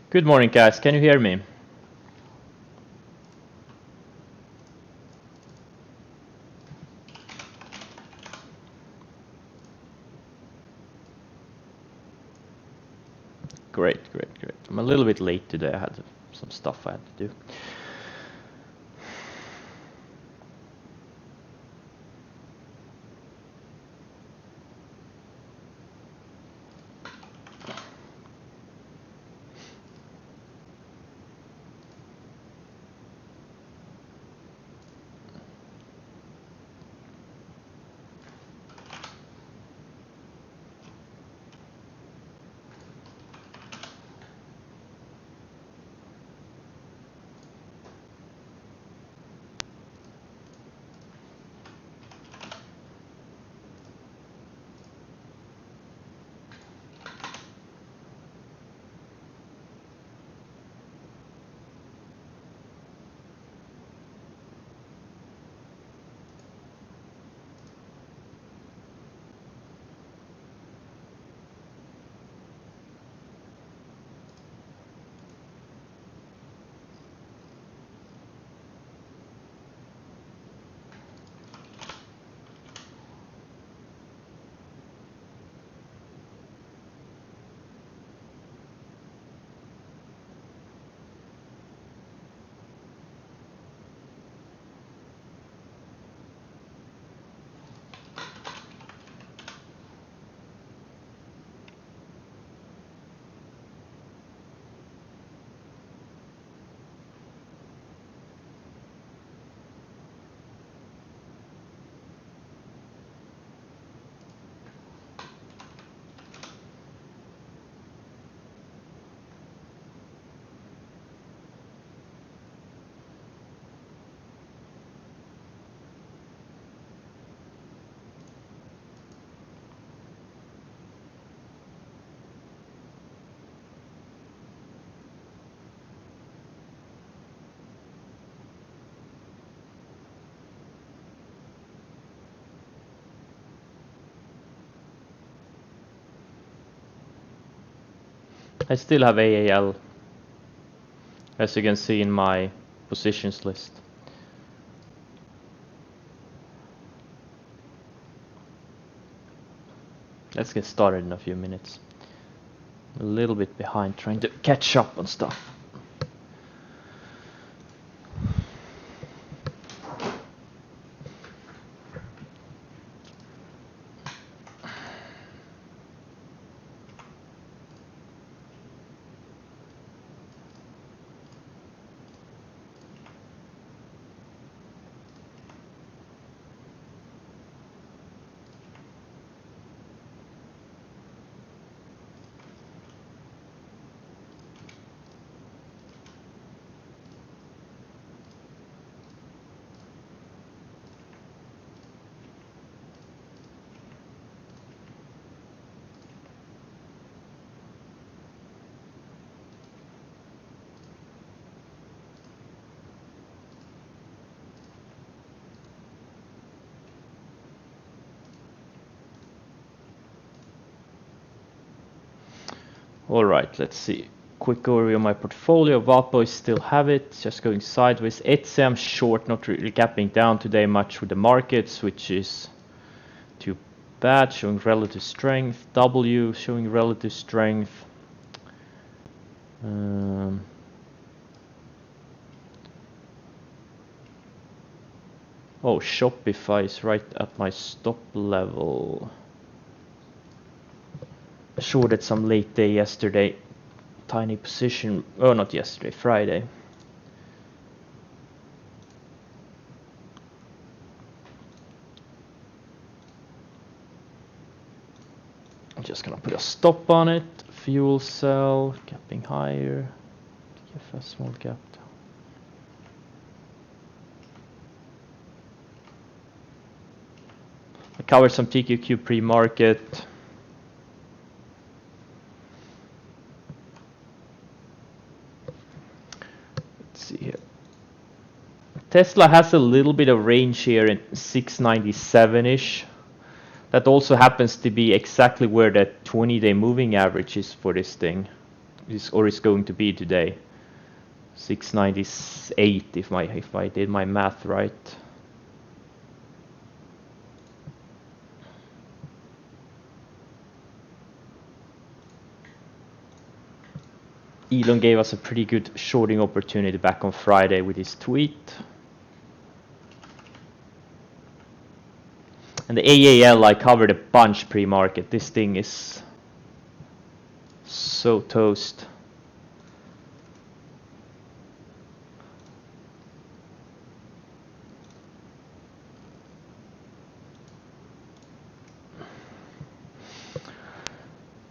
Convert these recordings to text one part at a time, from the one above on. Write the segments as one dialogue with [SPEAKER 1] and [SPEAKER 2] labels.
[SPEAKER 1] Good morning, guys. Can you hear me? Great. I'm a little bit late today. I had some stuff I had to do. I still have AAL, as you can see in my positions list. Let's get started in a few minutes. A little bit behind, trying to catch up on stuff. All right, let's see. Quick overview of my portfolio. Vapo still have it, just going sideways. I'm short, not really gapping down today much with the markets, which is too bad. Showing relative strength. W showing relative strength. Oh, Shopify is right at my stop level. Shorted some late day yesterday. Tiny position. Oh, not yesterday, Friday. I'm just gonna put a stop on it. Fuel cell, gapping higher. TFS small gap. I covered some TQQ pre-market. Let's see here. Tesla has a little bit of range here in 697-ish. That also happens to be exactly where the 20-day moving average is for this thing. is going to be today. 698 if I did my math right. Elon gave us a pretty good shorting opportunity back on Friday with his tweet. And the AAL I covered a bunch pre-market. This thing is so toast.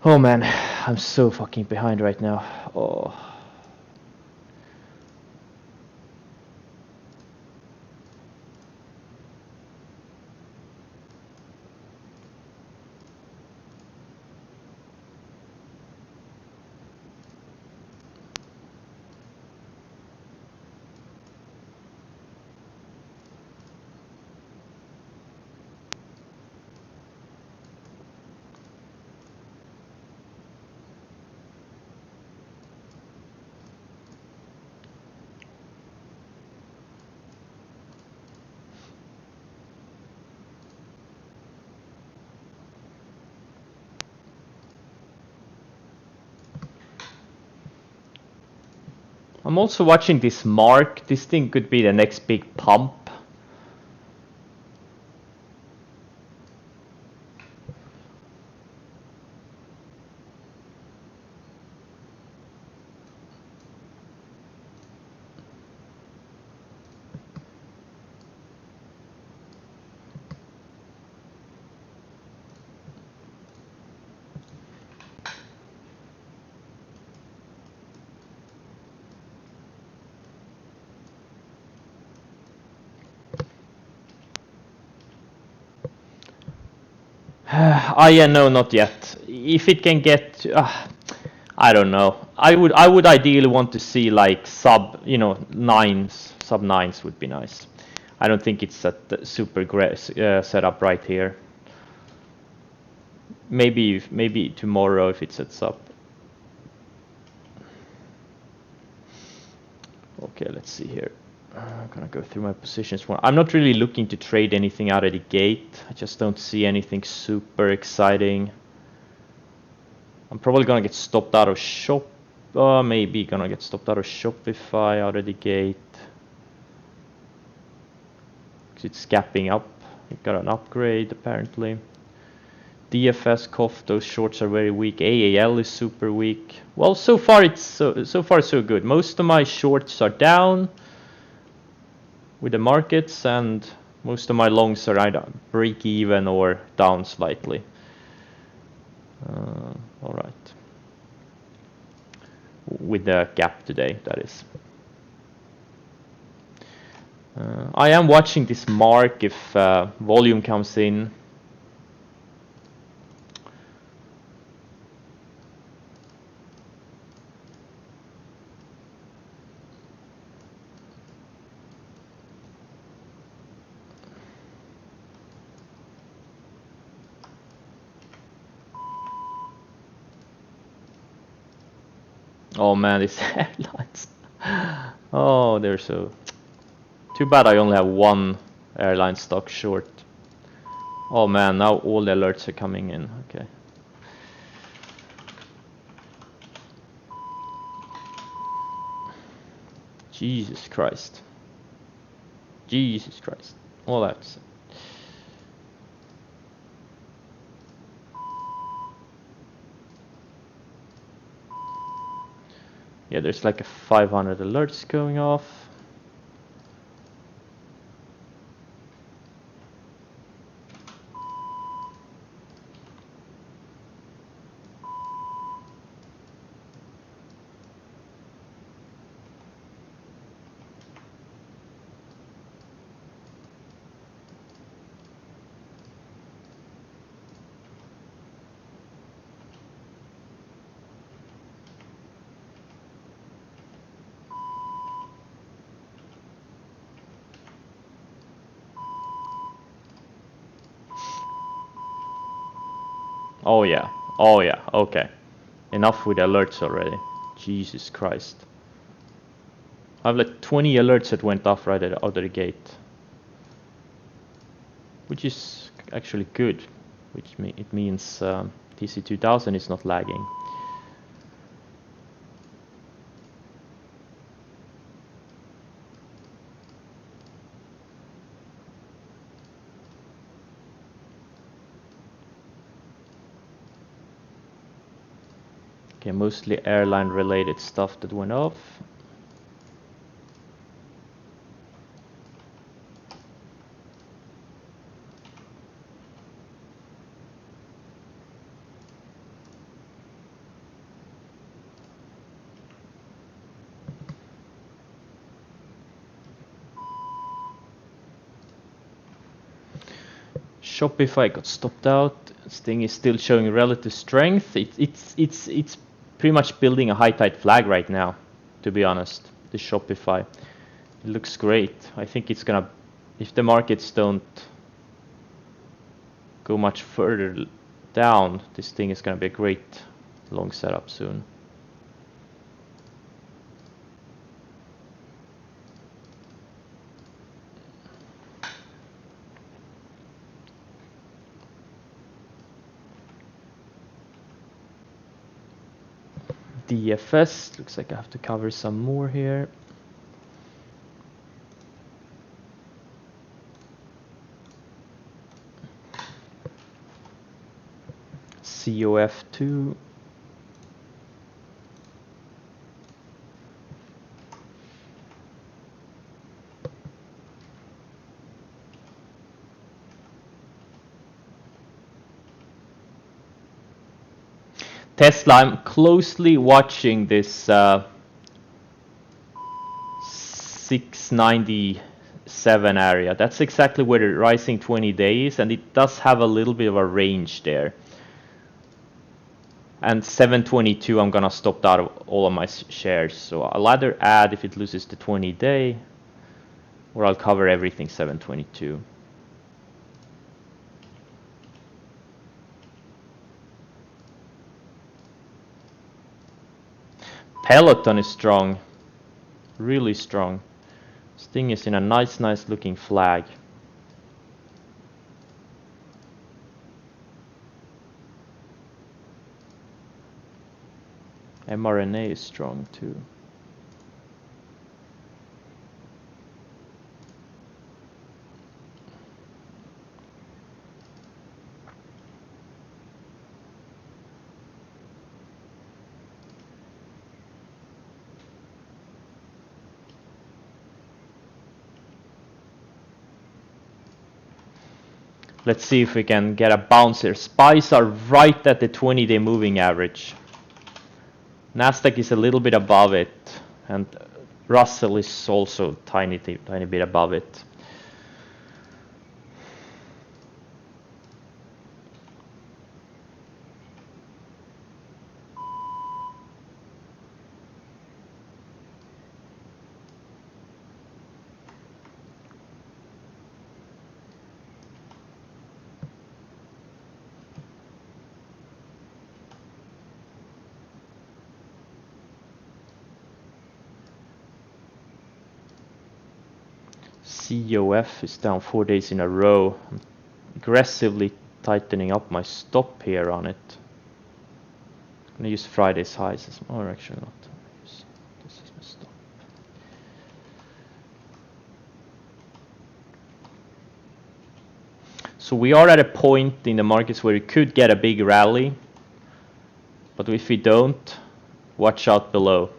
[SPEAKER 1] Oh man, I'm so fucking behind right now. Oh. I'm also watching this mark. This thing could be the next big pump. Yeah, no, not yet. If it can get, I don't know. I would ideally want to see like sub nines. Sub nines would be nice. I don't think it's at the super great setup right here. Maybe tomorrow if it sets up. Okay, let's see here. I'm gonna go through my positions. I'm not really looking to trade anything out of the gate. I just don't see anything super exciting. I'm probably gonna get stopped out of shop. Maybe gonna get stopped out of Shopify out of the gate. Because it's gapping up. It got an upgrade apparently. DFS cough, those shorts are very weak. AAL is super weak. Well, so far it's so far so good. Most of my shorts are down with the markets, and most of my longs are either break even or down slightly. All right. With the gap today, that is. I am watching this mark if volume comes in. Oh man, these airlines. Oh, they're so... Too bad I only have one airline stock short. Oh man, now all the alerts are coming in. Okay. Jesus Christ. Jesus Christ. All that's... Yeah, there's like a 500 alerts going off. Oh yeah, okay. Enough with alerts already. Jesus Christ. I have like 20 alerts that went off right out of the gate. Which is actually good. It means TC2000 is not lagging. Okay, mostly airline related stuff that went off. Shopify got stopped out. This thing is still showing relative strength. It's pretty much building a high tide flag right now, to be honest. The Shopify, it looks great. I think it's gonna, if the markets don't go much further down, this thing is gonna be a great long setup soon. DFS, looks like I have to cover some more here. COF2. Tesla, I'm closely watching this 697 area. That's exactly where the rising 20 days, and it does have a little bit of a range there. And 722, I'm gonna stop out of all of my shares. So I'll either add if it loses the 20 day, or I'll cover everything 722. Peloton is strong, really strong. This thing is in a nice looking flag. mRNA is strong too. Let's see if we can get a bounce here. SPYs are right at the 20-day moving average. Nasdaq is a little bit above it, and Russell is also tiny bit above it. COF is down 4 days in a row. I'm aggressively tightening up my stop here on it. I'm gonna use Friday's highs, or actually not. This is my stop. So we are at a point in the markets where we could get a big rally, but if we don't, watch out below.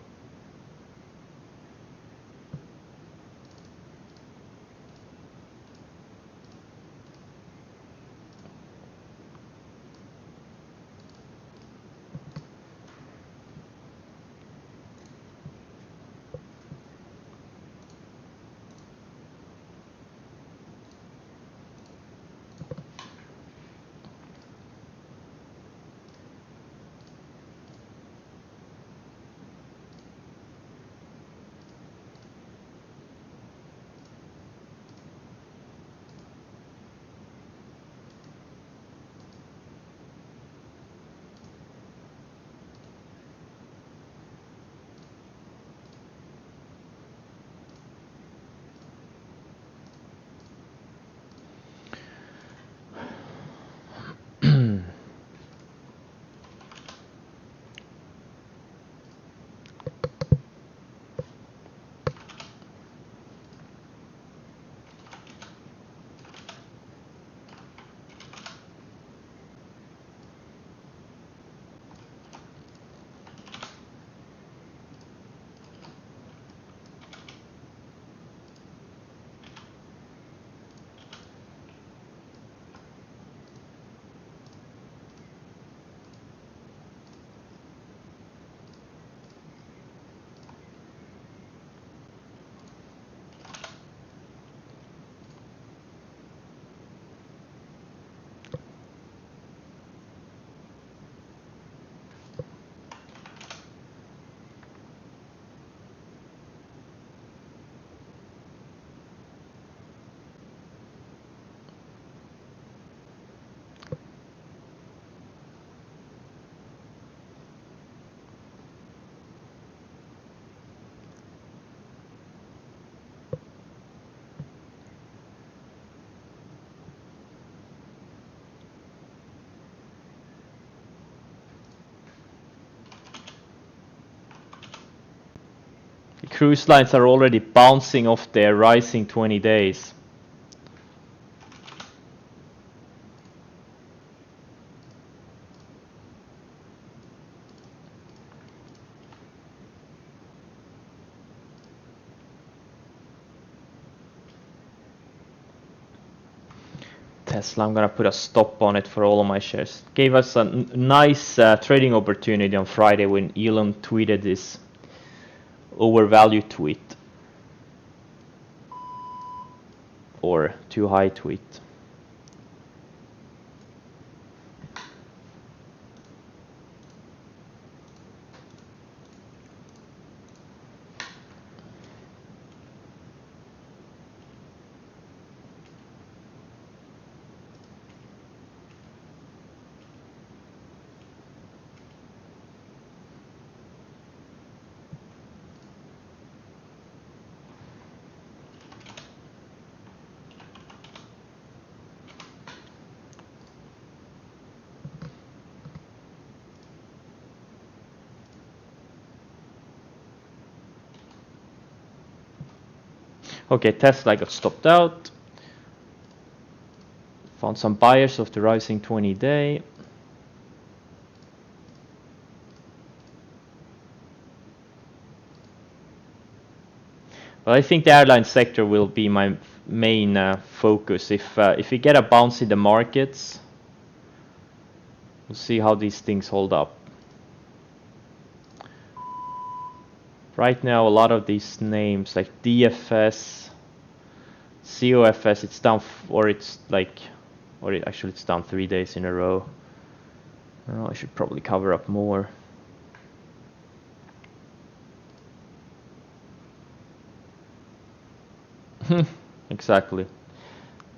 [SPEAKER 1] cruise lines are already bouncing off their rising 20 days. Tesla, I'm gonna put a stop on it for all of my shares. Gave us a nice trading opportunity on Friday when Elon tweeted this overvalued tweet. Or too high tweet. Okay, Tesla got stopped out. Found some buyers of the rising 20 day. But I think the airline sector will be my main focus. If we get a bounce in the markets, we'll see how these things hold up. Right now, a lot of these names like DFS, COFS, it's down, actually it's down 3 days in a row. Oh, I should probably cover up more. Exactly.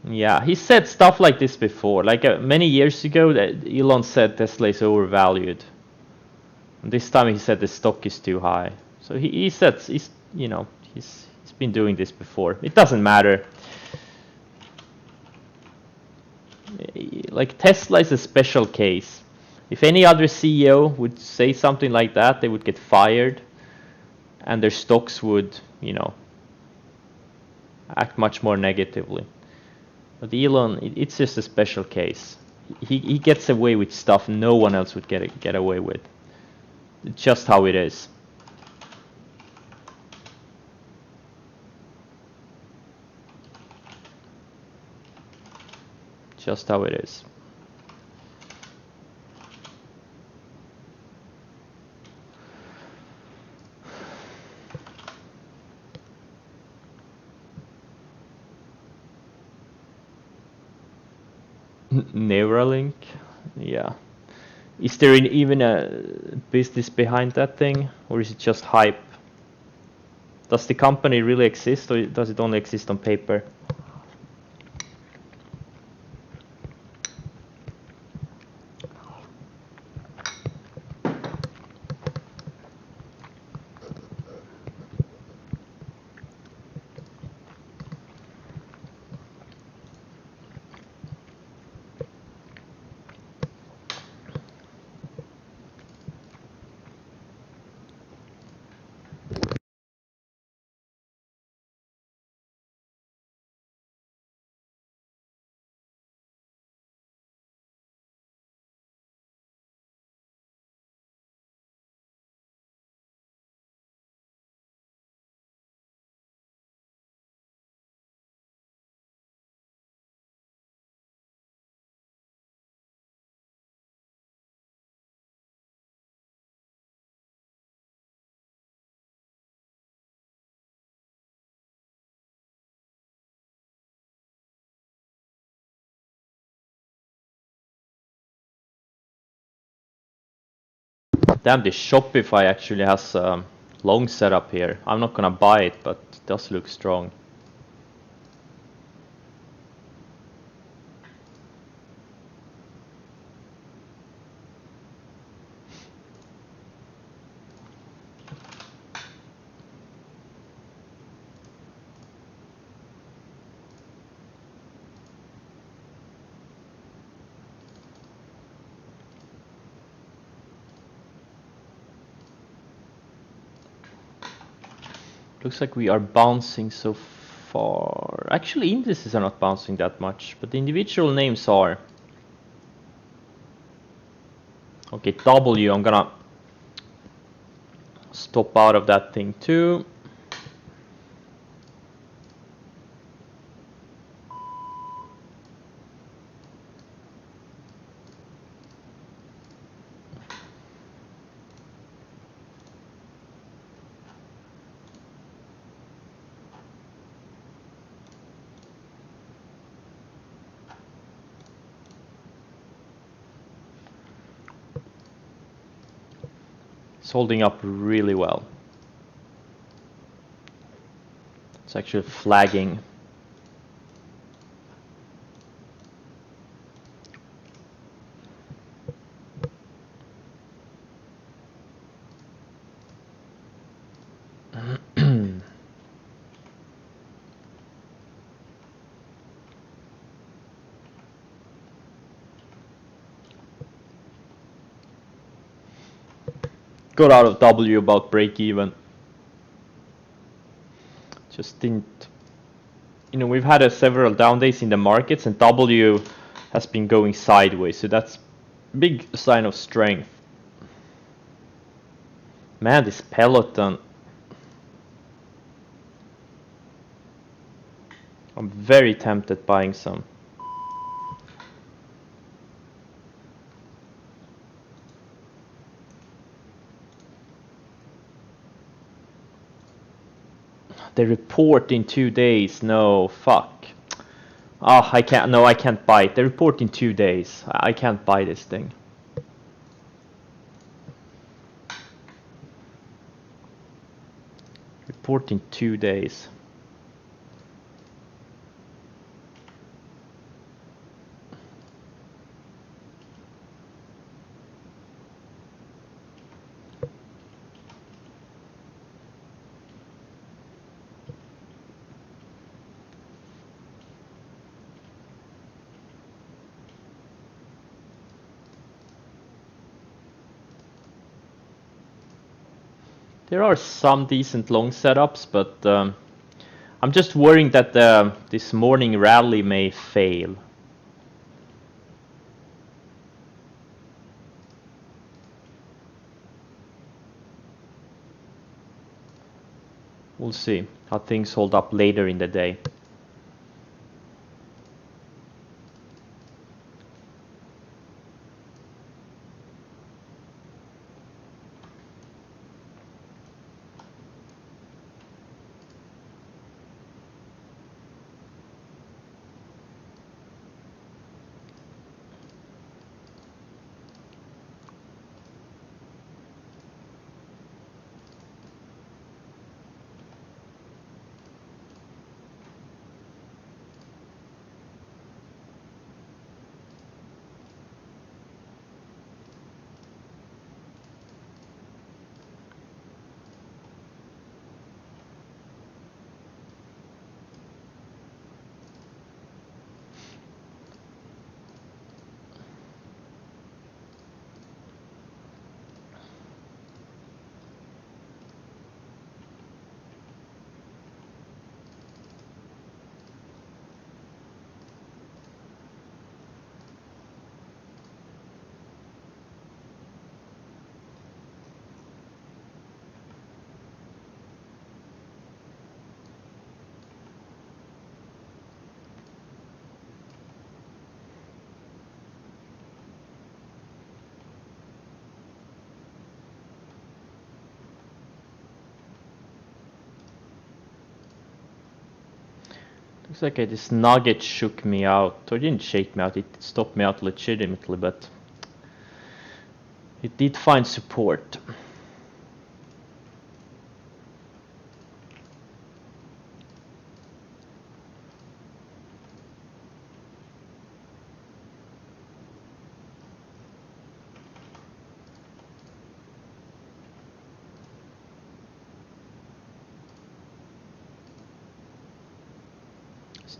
[SPEAKER 1] Yeah, he said stuff like this before. Like many years ago, that Elon said Tesla is overvalued. And this time he said the stock is too high. So he said he's been doing this before. It doesn't matter. Like Tesla is a special case. If any other CEO would say something like that, they would get fired, and their stocks would, act much more negatively. But Elon, it's just a special case. He gets away with stuff no one else would get away with. It's just how it is. Just how it is. Neuralink, yeah. Is there even a business behind that thing, or is it just hype? Does the company really exist, or does it only exist on paper? Damn, this Shopify actually has a long setup here. I'm not gonna buy it, but it does look strong. Looks like we are bouncing so far. Actually, indices are not bouncing that much, but the individual names are. Okay, W, I'm gonna stop out of that thing too. It's holding up really well. It's actually flagging. Got out of W about break even. Just didn't. You know, we've had several down days in the markets, and W has been going sideways, so that's big sign of strength. Man, this Peloton. I'm very tempted buying some. They report in 2 days. No, fuck. Ah, I can't. No, I can't buy it. They report in 2 days. I can't buy this thing. Report in 2 days. There are some decent long setups, but I'm just worrying that this morning rally may fail. We'll see how things hold up later in the day. Looks like this nugget shook me out, or didn't shake me out, it stopped me out legitimately, but it did find support.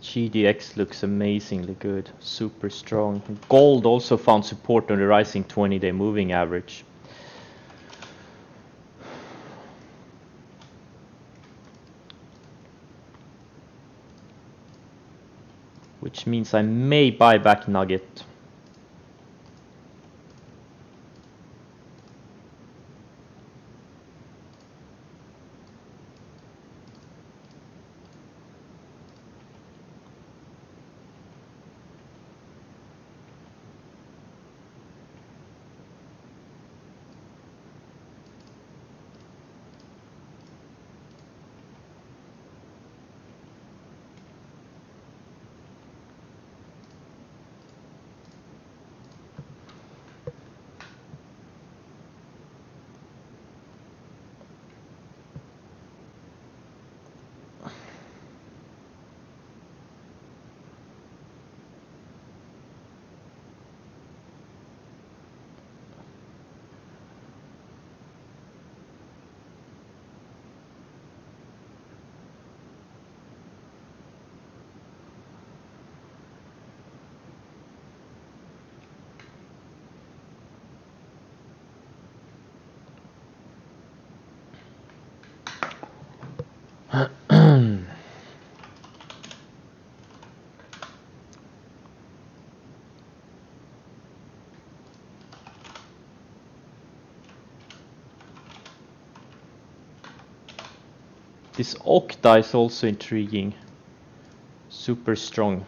[SPEAKER 1] GDX looks amazingly good, super strong. Gold also found support on the rising 20-day moving average. which means I may buy back Nugget. This Octa is also intriguing. Super strong.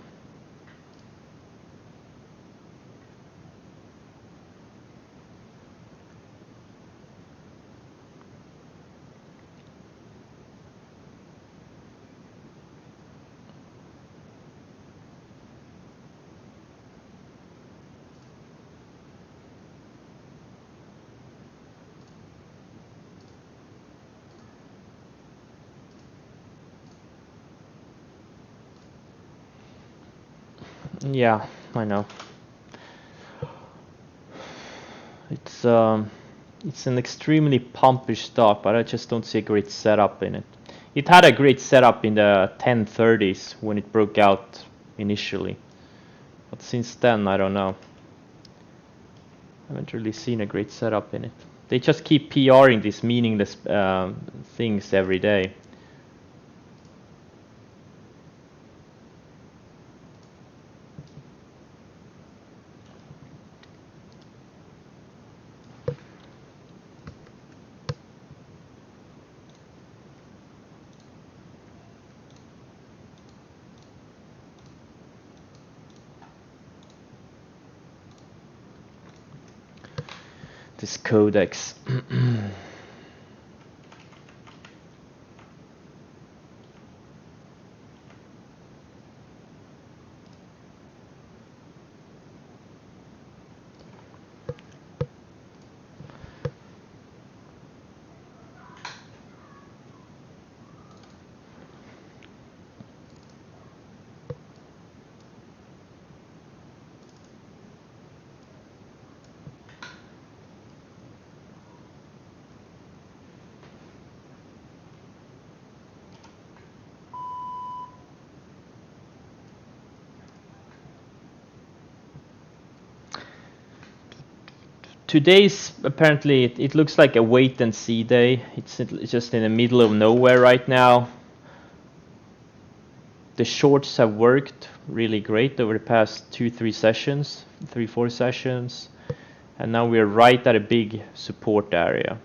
[SPEAKER 1] Yeah, I know. It's an extremely pumpish stock, but I just don't see a great setup in it. It had a great setup in the 1030s when it broke out initially, but since then I don't know. I haven't really seen a great setup in it. They just keep PRing these meaningless things every day. This codex. Today's apparently it looks like a wait and see day. It's just in the middle of nowhere right now. The shorts have worked really great over the past 3 sessions, 4 sessions, and now we're right at a big support area.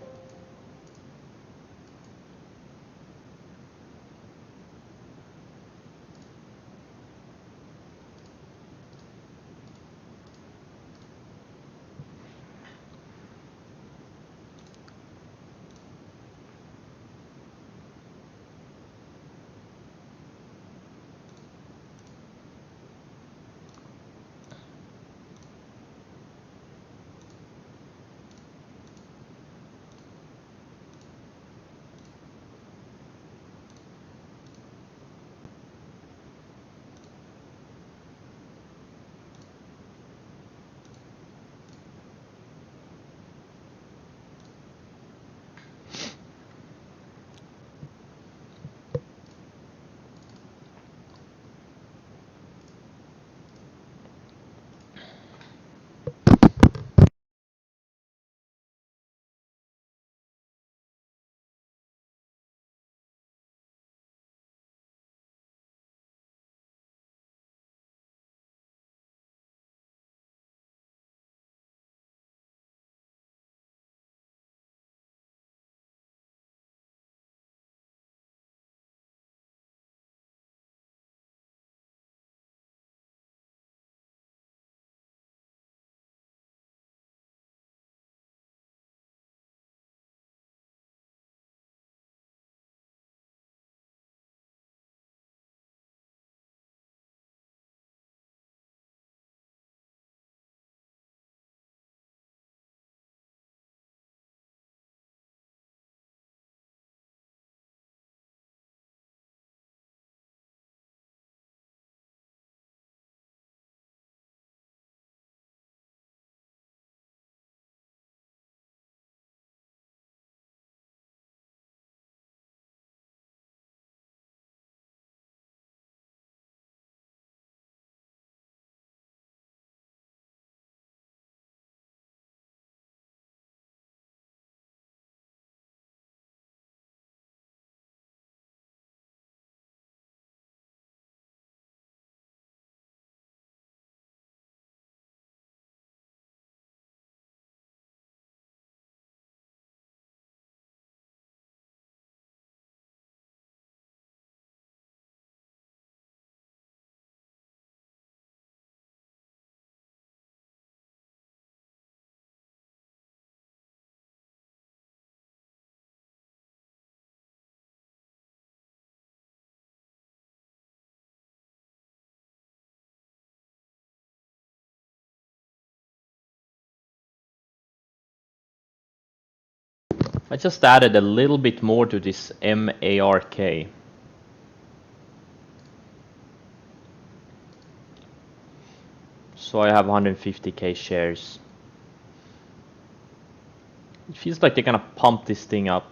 [SPEAKER 1] I just added a little bit more to this MARK. So I have 150k shares. It feels like they're gonna pump this thing up.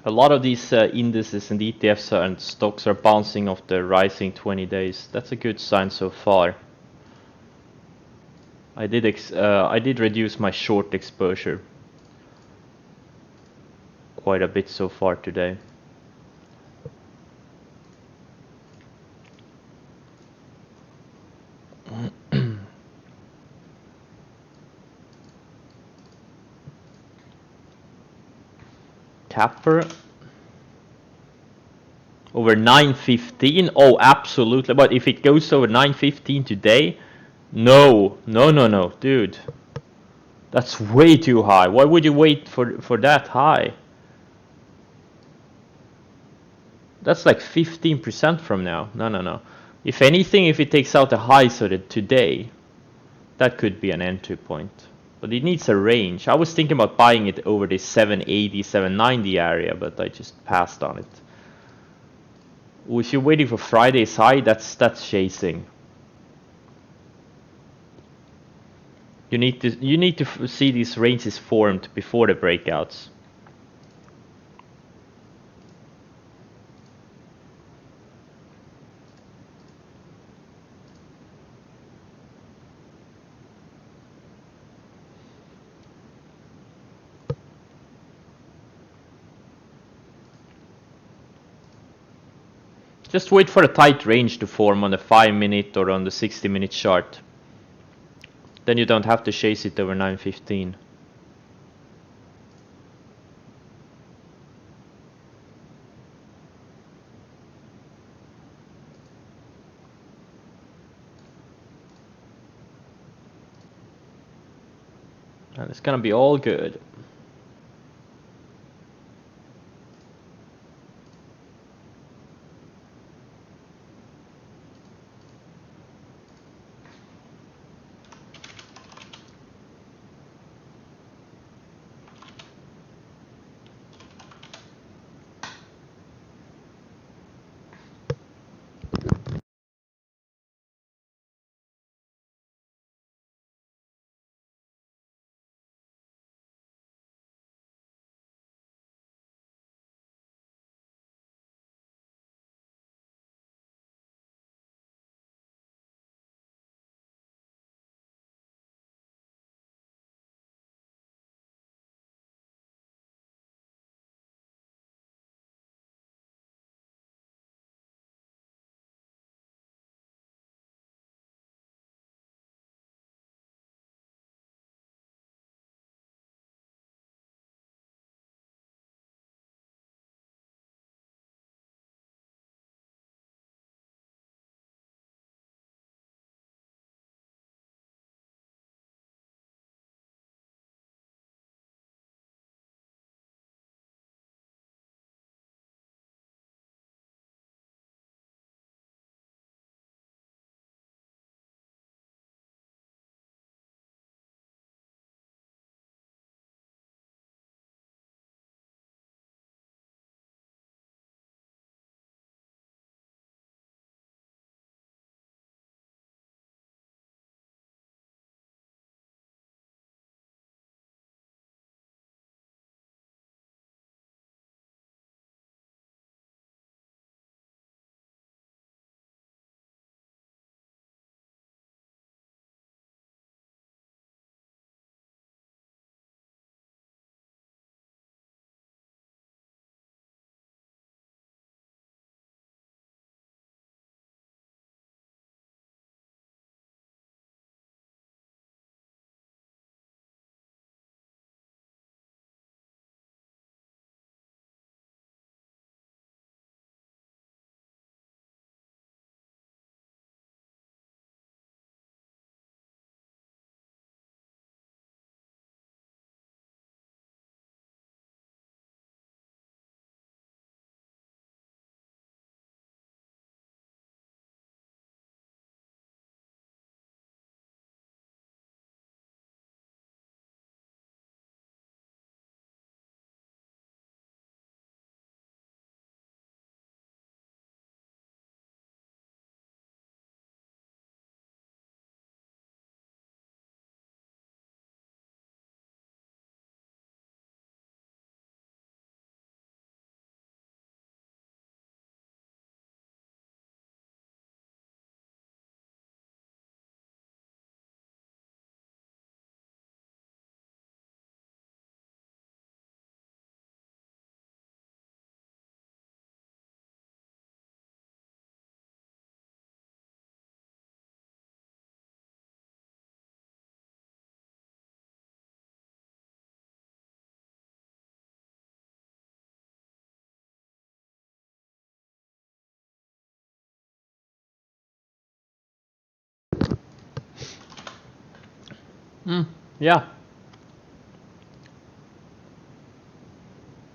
[SPEAKER 1] A lot of these indices and ETFs and stocks are bouncing off the rising 20 days. That's a good sign so far. I did reduce my short exposure quite a bit so far today. Capper over 915. Oh, absolutely. But if it goes over 915 today, no, dude. That's way too high. Why would you wait for that high? That's like 15% from now. No. If anything, if it takes out the highs of it today, that could be an entry point. But it needs a range. I was thinking about buying it over the 780, 790 area, but I just passed on it. Ooh, if you're waiting for Friday's high, that's chasing. You need to see these ranges formed before the breakouts. Just wait for a tight range to form on the 5-minute or on the 60-minute chart. Then you don't have to chase it over 915. And it's gonna be all good. Yeah.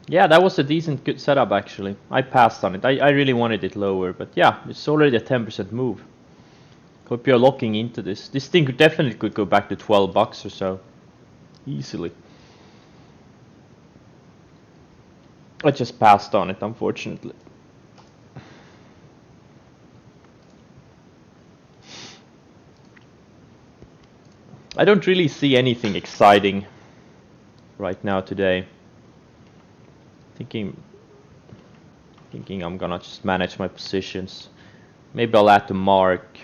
[SPEAKER 1] Yeah, that was a decent good setup actually. I passed on it. I really wanted it lower, but yeah, it's already a 10% move. Hope you're locking into this. This thing definitely could go back to 12 bucks or so. Easily. I just passed on it, unfortunately. I don't really see anything exciting right now today. Thinking I'm gonna just manage my positions. Maybe I'll add to mark.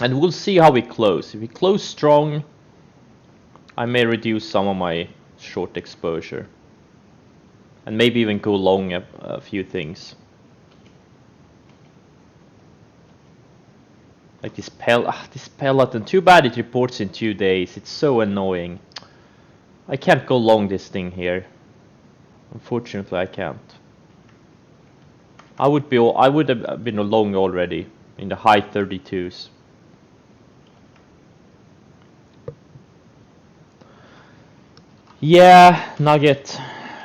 [SPEAKER 1] And we'll see how we close. If we close strong, I may reduce some of my short exposure. And maybe even go long a few things. Like this Peloton. Too bad it reports in 2 days. It's so annoying. I can't go long this thing here. Unfortunately, I can't. I would have been long already in the high 32s. Yeah, Nugget.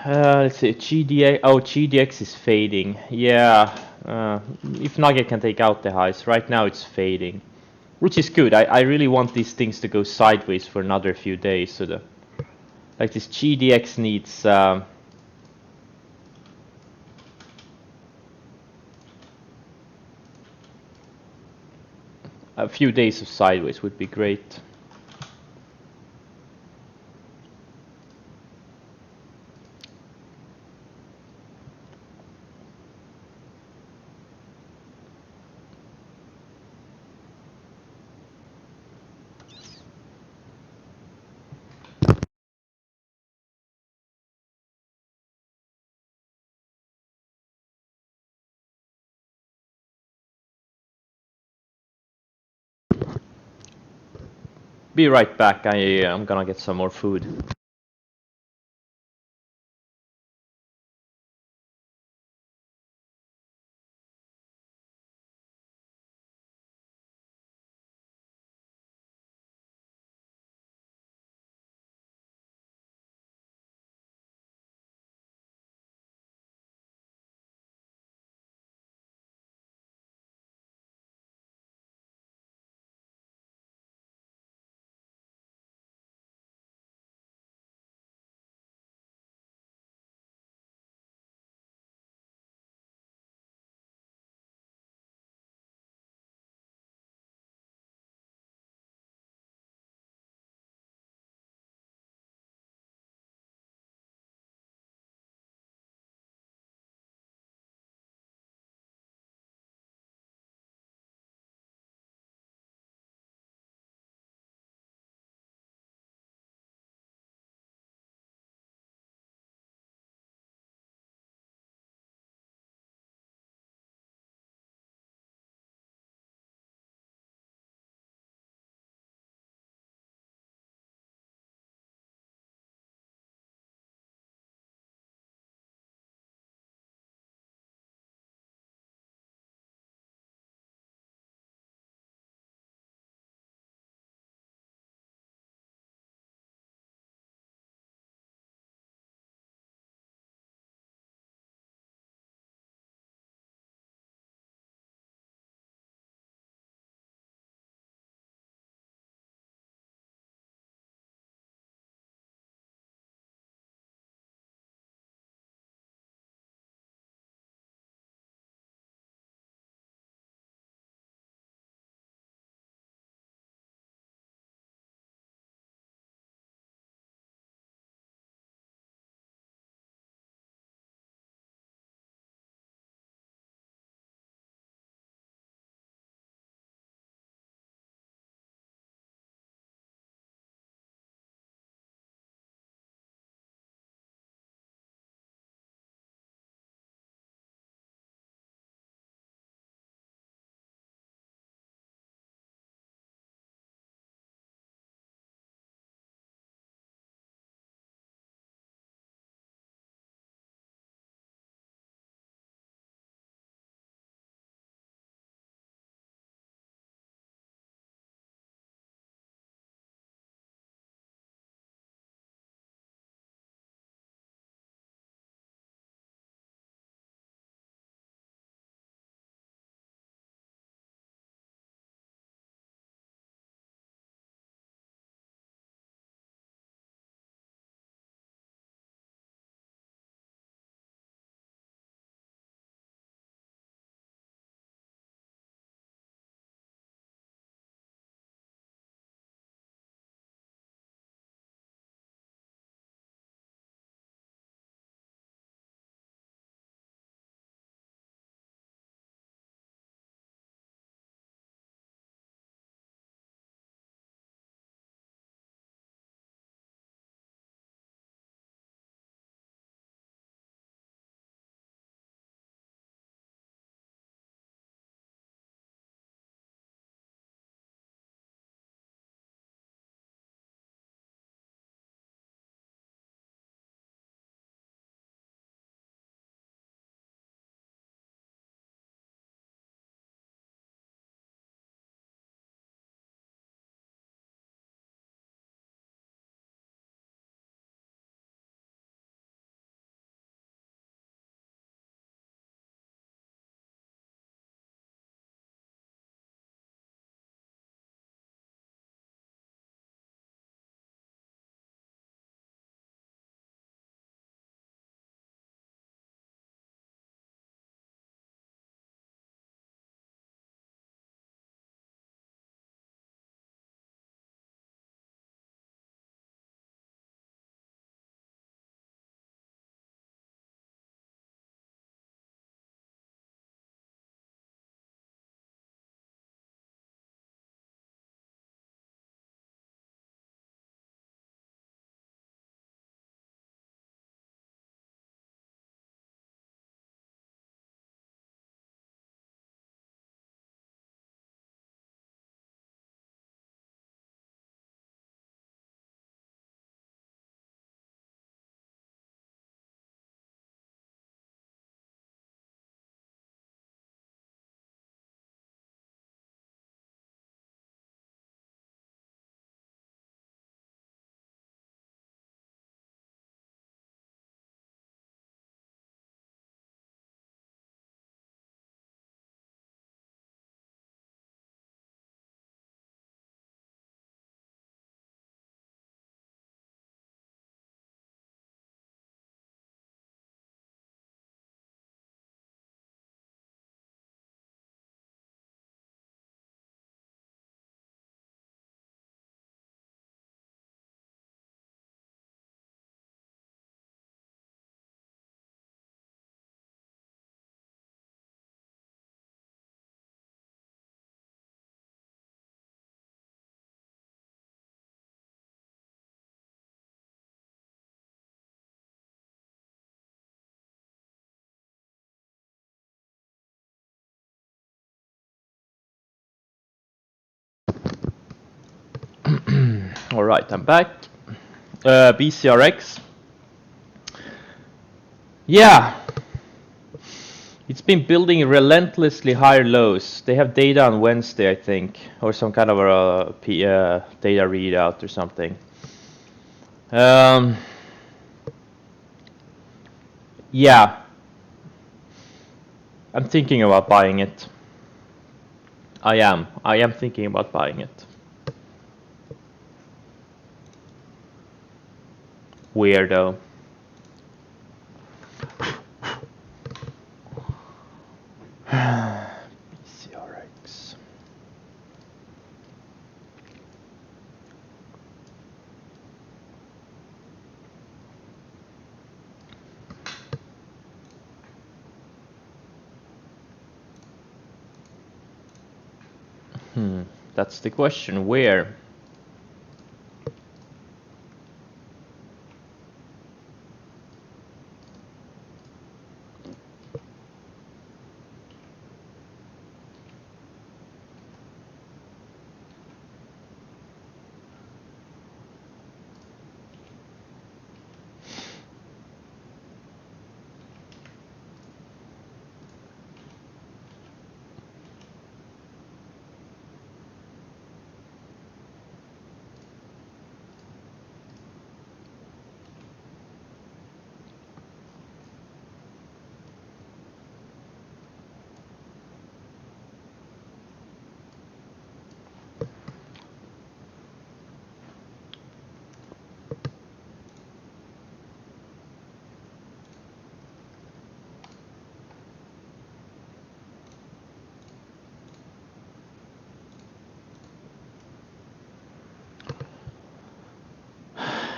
[SPEAKER 1] Let's see, GDX. Oh, GDX is fading. Yeah, if Nugget can take out the highs, right now it's fading, which is good. I really want these things to go sideways for another few days. So the like this GDX needs a few days of sideways would be great. Be right back. I'm gonna get some more food. All right, I'm back. BCRX. Yeah, it's been building relentlessly higher lows. They have data on Wednesday, I think, or some kind of a data readout or something. Yeah, I'm thinking about buying it. I am thinking about buying it. Weirdo. BCRX. That's the question. Where?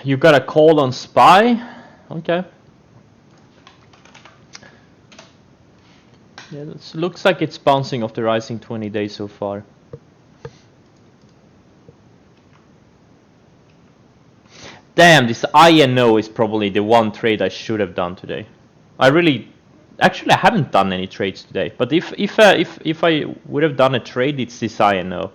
[SPEAKER 1] You got a call on SPY? Okay. Yeah, it looks like it's bouncing off the rising 20 days so far. Damn, this INO is probably the one trade I should have done today. Actually, I haven't done any trades today. But if I would have done a trade, it's this INO.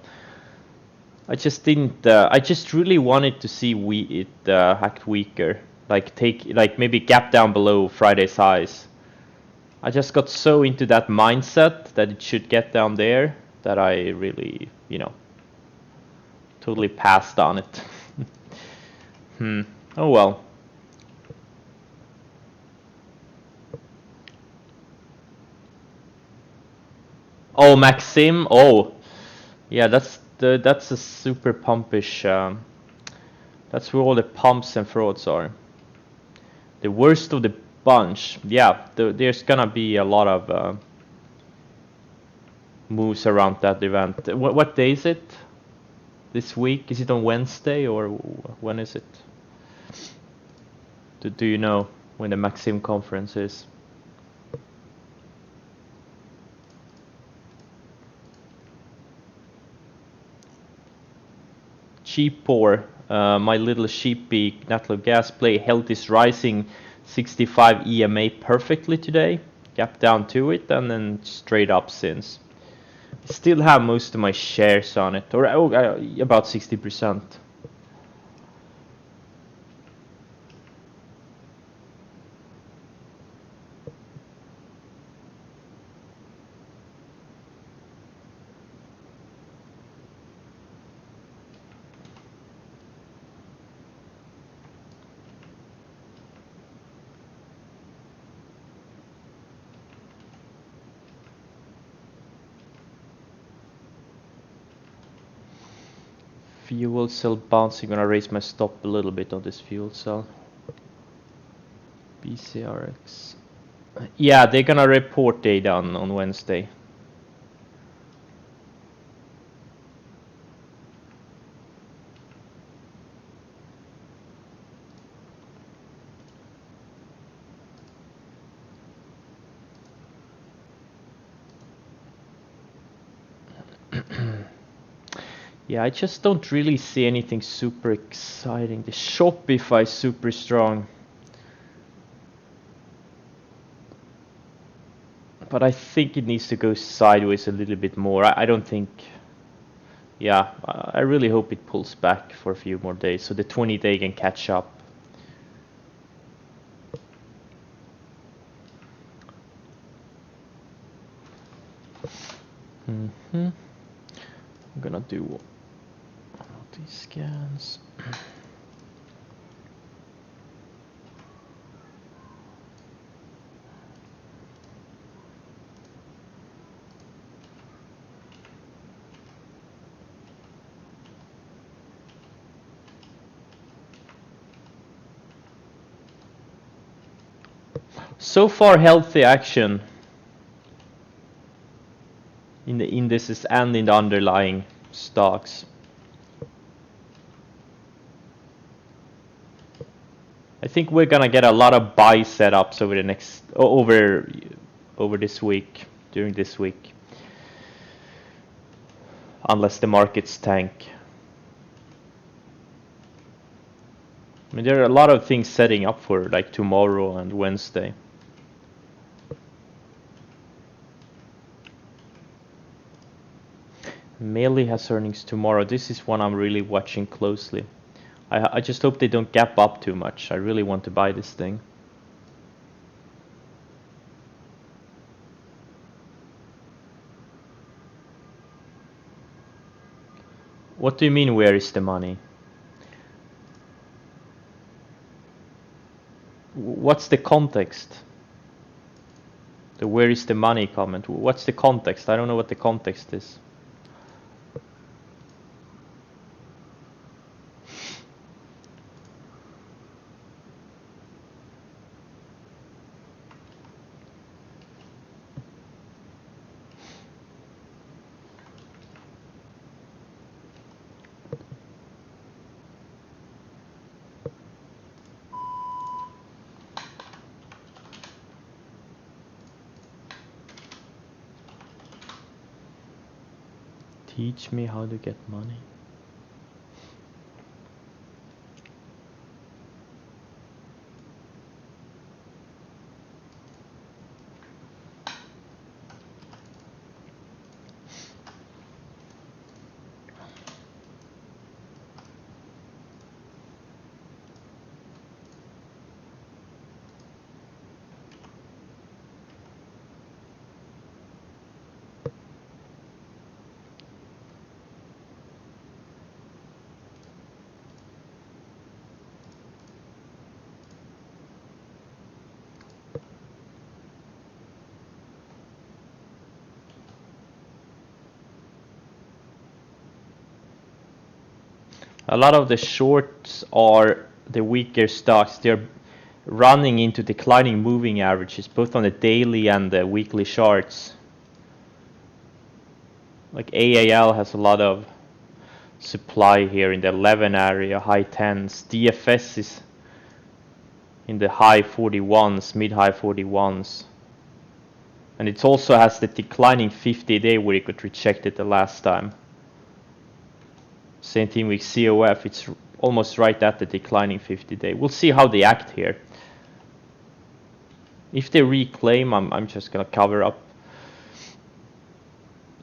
[SPEAKER 1] I just didn't. I just really wanted to see it act weaker, like maybe gap down below Friday's highs. I just got so into that mindset that it should get down there that I really, totally passed on it. Oh well. Oh, Maxim. Oh, yeah. That's a super pumpish. That's where all the pumps and frauds are. The worst of the bunch. Yeah, there's gonna be a lot of moves around that event. What day is it? This week? Is it on Wednesday or when is it? Do you know when the Maxim conference is? Cheap poor. My little sheepy natural gas play held this rising 65 EMA perfectly today. Gap down to it and then straight up since. Still have most of my shares on it, or about 60%. Fuel cell bouncing. Gonna raise my stop a little bit on this fuel cell. BCRX. Yeah, they're gonna report data on Wednesday. Yeah, I just don't really see anything super exciting. The Shopify is super strong. But I think it needs to go sideways a little bit more. I don't think Yeah, I really hope it pulls back for a few more days so the 20-day can catch up. I'm gonna do these scans. So far, healthy action in the indices and in the underlying stocks. I think we're gonna get a lot of buy setups over the next over this week, during this week, unless the markets tank. I mean, there are a lot of things setting up for like tomorrow and Wednesday. Melee has earnings tomorrow. This is one I'm really watching closely. I just hope they don't gap up too much. I really want to buy this thing. What do you mean, where is the money? What's the context? The where is the money comment. What's the context? I don't know what the context is. Teach me how to get money. A lot of the shorts are the weaker stocks. They're running into declining moving averages, both on the daily and the weekly charts. Like AAL has a lot of supply here in the 11 area, high 10s. DFS is in the high 41s, mid-high 41s. And it also has the declining 50-day where it got rejected the last time. Same thing with COF, it's almost right at the declining 50-day. We'll see how they act here. If they reclaim, I'm just gonna cover up.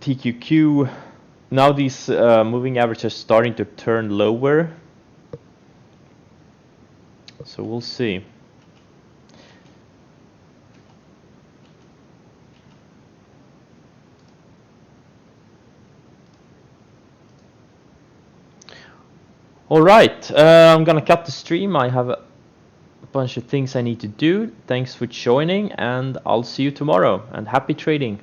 [SPEAKER 1] TQQ, now these moving averages are starting to turn lower. So we'll see. All right, I'm gonna cut the stream. I have a bunch of things I need to do. Thanks for joining, and I'll see you tomorrow, and happy trading.